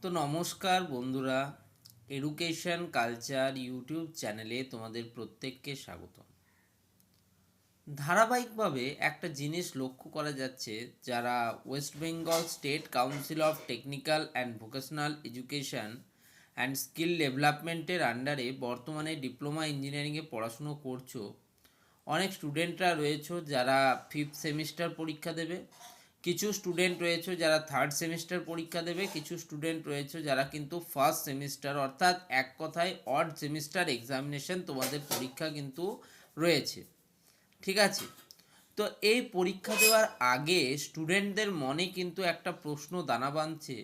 তো নমস্কার বন্ধুরা, এডুকেশন কালচার ইউটিউব চ্যানেলে তোমাদের প্রত্যেককে স্বাগত। ধারাবাহিকভাবে একটা জিনিস লক্ষ্য করা যাচ্ছে, যারা West Bengal state council of technical and vocational education and skill ডেভেলপমেন্টের আন্ডারে বর্তমানে ডিপ্লোমা ইঞ্জিনিয়ারিংয়ে পড়াশুনো করছো, অনেক স্টুডেন্টরা রয়েছে যারা ফিফথ সেমিস্টার পরীক্ষা দেবে, কিছু স্টুডেন্ট রয়েছে যারা থার্ড সেমিস্টার পরীক্ষা দেবে, কিছু স্টুডেন্ট রয়েছে যারা কিন্তু ফার্স্ট সেমিস্টার অর্থাৎ এক কথায় অড সেমিস্টার এক্সামিনেশন তোমাদের পরীক্ষা কিন্তু রয়েছে। ঠিক আছে, তো এই পরীক্ষা দেওয়ার আগে স্টুডেন্টদের মনে কিন্তু একটা প্রশ্ন দানা বাঁধছে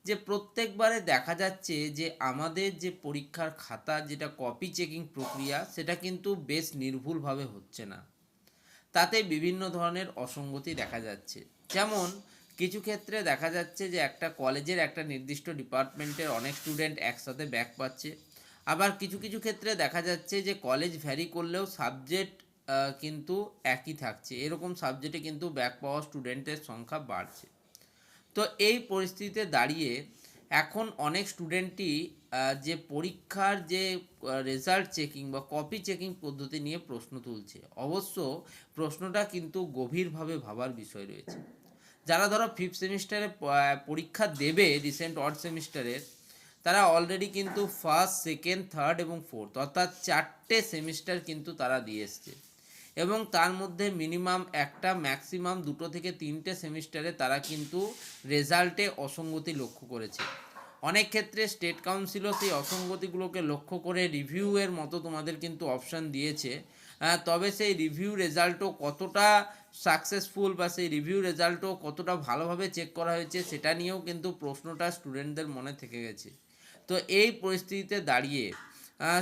যে প্রত্যেকবারে দেখা যাচ্ছে যে আমাদের যে পরীক্ষার খাতা যেটা কপি চেকিং প্রক্রিয়া সেটা কিন্তু বেশ নির্ভুলভাবে হচ্ছে না, তাতে বিভিন্ন ধরনের অসঙ্গতি দেখা যাচ্ছে। যেমন কিছু ক্ষেত্রে দেখা যাচ্ছে যে একটা কলেজের একটা নির্দিষ্ট ডিপার্টমেন্টের অনেক স্টুডেন্ট একসাথে ব্যাক পাচ্ছে, আবার কিছু কিছু ক্ষেত্রে দেখা যাচ্ছে যে কলেজ ভ্যারি করলেও সাবজেক্ট কিন্তু একই থাকছে, এরকম সাবজেক্টে কিন্তু ব্যাক পাওয়া স্টুডেন্টের সংখ্যা বাড়ছে। তো এই পরিস্থিতিতে দাঁড়িয়ে এখন অনেক স্টুডেন্টই যে পরীক্ষার যে রেজাল্ট চেকিং বা কপি চেকিং পদ্ধতি নিয়ে প্রশ্ন তুলছে। অবশ্য প্রশ্নটা কিন্তু গভীরভাবে ভাবার বিষয় রয়েছে। যারা ধরো ফিফথ সেমিস্টারে পরীক্ষা দেবে রিসেন্ট অড সেমিস্টারের, তারা অলরেডি কিন্তু ফার্স্ট সেকেন্ড থার্ড এবং ফোর্থ অর্থাৎ চারটে সেমিস্টার কিন্তু তারা দিয়ে এসছে, এবং তার মধ্যে মিনিমাম একটা ম্যাক্সিমাম দুটো থেকে তিনটে সেমিস্টারে তারা কিন্তু রেজাল্টে অসঙ্গতি লক্ষ্য করেছে। অনেক ক্ষেত্রে স্টেট কাউন্সিলও সেই অসঙ্গতিগুলোকে লক্ষ্য করে রিভিউয়ের মতো তোমাদের কিন্তু অপশান দিয়েছে। তবে সেই রিভিউ রেজাল্টও কতটা সাকসেসফুল বা সেই রিভিউ রেজাল্টও কতটা ভালোভাবে চেক করা হয়েছে সেটা নিয়েও কিন্তু প্রশ্নটা স্টুডেন্টদের মনে থেকে গেছে। তো এই পরিস্থিতিতে দাঁড়িয়ে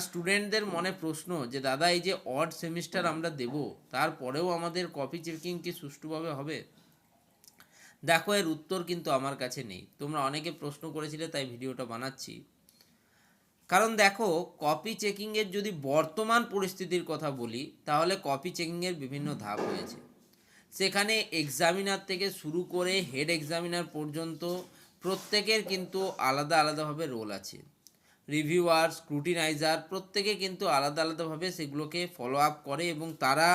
স্টুডেন্টদের মনে প্রশ্ন যে দাদা এই যে অড সেমিস্টার আমরা দেব, তারপরেও আমাদের কপি চেকিং কি সুষ্ঠুভাবে হবে? দেখো, এর উত্তর কিন্তু আমার কাছে নেই। তোমরা অনেকে প্রশ্ন করেছিলে, তাই ভিডিওটা বানাচ্ছি। কারণ দেখো, কপি চেকিংয়ের যদি বর্তমান পরিস্থিতির কথা বলি, তাহলে কপি চেকিংয়ের বিভিন্ন ধাপ হয়েছে। সেখানে এক্সামিনার থেকে শুরু করে হেড এক্সামিনার পর্যন্ত প্রত্যেকের কিন্তু আলাদা আলাদাভাবে রোল আছে। রিভিউয়ার, স্ক্রুটিনাইজার প্রত্যেকে কিন্তু আলাদা আলাদাভাবে সেগুলোকে ফলো আপ করে, এবং তারা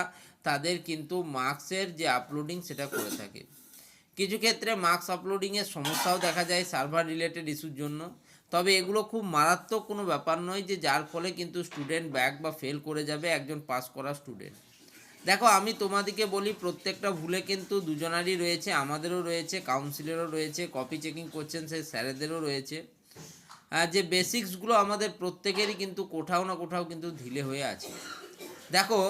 তাদের কিন্তু মার্কসের যে আপলোডিং সেটা করে থাকে। কিছু ক্ষেত্রে মার্কস আপলোডিংয়ের সমস্যাও দেখা যায় সার্ভার রিলেটেড ইস্যুর জন্য। তবে এগুলো খুব মারাত্মক কোনো ব্যাপার নয় যে যার ফলে কিন্তু স্টুডেন্ট ব্যাক বা ফেল করে যাবে একজন পাস করা স্টুডেন্ট। দেখো, আমি তোমাদেরকে বলি, প্রত্যেকটা ভুলে কিন্তু দুজনারই রয়েছে, আমাদেরও রয়েছে, কাউন্সিলেরও রয়েছে, কপি চেকিং করছেন সেই স্যারেদেরও রয়েছে। যে বেসিক্সগুলো আমাদের প্রত্যেকেরই কিন্তু কোথাও না কোথাও কিন্তু ঢিলে হয়ে আছে। দেখো,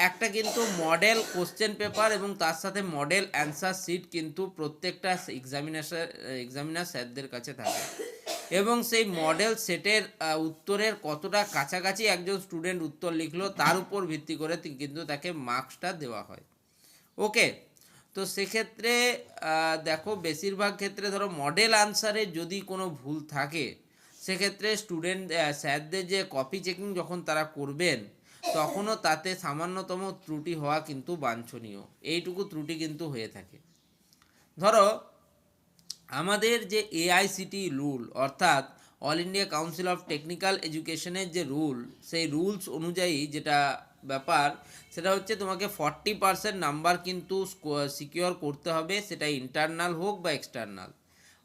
একটা কিন্তু মডেল কোশ্চেন পেপার এবং তার সাথে মডেল অ্যান্সার শিট কিন্তু প্রত্যেকটা এক্সামিনার স্যারদের কাছে থাকে, এবং সেই মডেল সেটের উত্তরের কতটা কাছাকাছি একজন স্টুডেন্ট উত্তর লিখলো তার উপর ভিত্তি করে কিন্তু তাকে মার্কসটা দেওয়া হয়। ওকে, তো সেক্ষেত্রে দেখো, বেশিরভাগ ক্ষেত্রে ধরো মডেল আনসারে যদি কোনো ভুল থাকে, সেক্ষেত্রে স্টুডেন্ট স্যারদের যে কপি চেকিং যখন তারা করবেন, তখনও তাতে সামান্যতম ত্রুটি হওয়া কিন্তু বাঞ্ছনীয়। এইটুকু ত্রুটি কিন্তু হয়ে থাকে। ধরো, আমাদের যে এআইসিটি রুল অর্থাৎ all India council of technical এডুকেশনের যে রুল, সেই রুলস অনুযায়ী যেটা ব্যাপার সেটা হচ্ছে তোমাকে 40% নাম্বার কিন্তু সিকিওর করতে হবে, সেটা ইন্টারনাল হোক বা এক্সটার্নাল।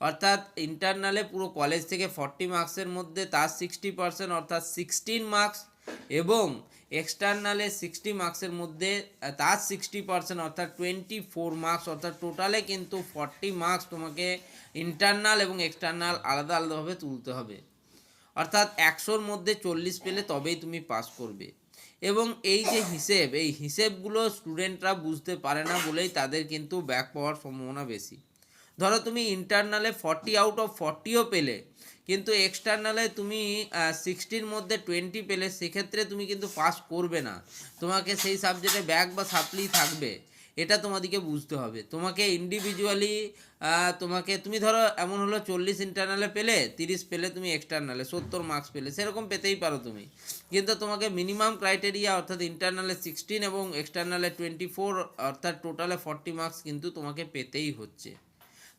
অর্থাৎ ইন্টারনালে পুরো কলেজ থেকে 40 মার্কসের মধ্যে তার 60% অর্থাৎ 16 মার্কস, এবং এক্সটার্নালে 60 মার্কসের মধ্যে তার 60% অর্থাৎ 24 মার্কস, অর্থাৎ টোটালে কিন্তু 40 মার্কস তোমাকে ইন্টারনাল এবং এক্সটার্নাল আলাদা আলাদাভাবে তুলতে হবে। অর্থাৎ 100-র মধ্যে 40 পেলে তবেই তুমি পাস করবে। এবং এই যে হিসেব, এই হিসেবগুলো স্টুডেন্টরা বুঝতে পারে না বলেই তাদের কিন্তু ব্যাক পাওয়ার সম্ভাবনা বেশি। ধরো তুমি ইন্টারনালে 40 আউট অফ 40ও পেলে, কিন্তু এক্সটার্নালে তুমি 60-র মধ্যে 20 পেলে, সেক্ষেত্রে তুমি কিন্তু পাস করবে না, তোমাকে সেই সাবজেক্টে ব্যাক বা সাপ্লি থাকবে। এটা তোমাদেরকে বুঝতে হবে। তোমাকে ইন্ডিভিজুয়ালি তুমি ধরো এমন হলো 40 ইন্টারনালে পেলে, 30 পেলে তুমি এক্সটার্নালে, 70 মার্কস পেলে, সেরকম পেতেই পারো তুমি, কিন্তু তোমাকে মিনিমাম ক্রাইটেরিয়া অর্থাৎ ইন্টারনালে 16 এবং এক্সটার্নালে 24 অর্থাৎ টোটালে 40 মার্কস কিন্তু তোমাকে পেতেই হচ্ছে।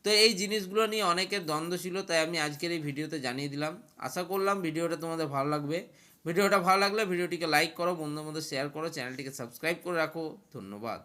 তো এই জিনিসগুলো নিয়ে অনেকের দ্বন্দ্ব ছিল, তাই আমি আজকের এই ভিডিওতে জানিয়ে দিলাম। আশা করলাম ভিডিওটা তোমাদের ভালো লাগবে। ভিডিওটা ভালো লাগলে ভিডিওটিকে লাইক করো, বন্ধুদের মধ্যে শেয়ার করো, চ্যানেলটিকে সাবস্ক্রাইব করে রাখো। ধন্যবাদ।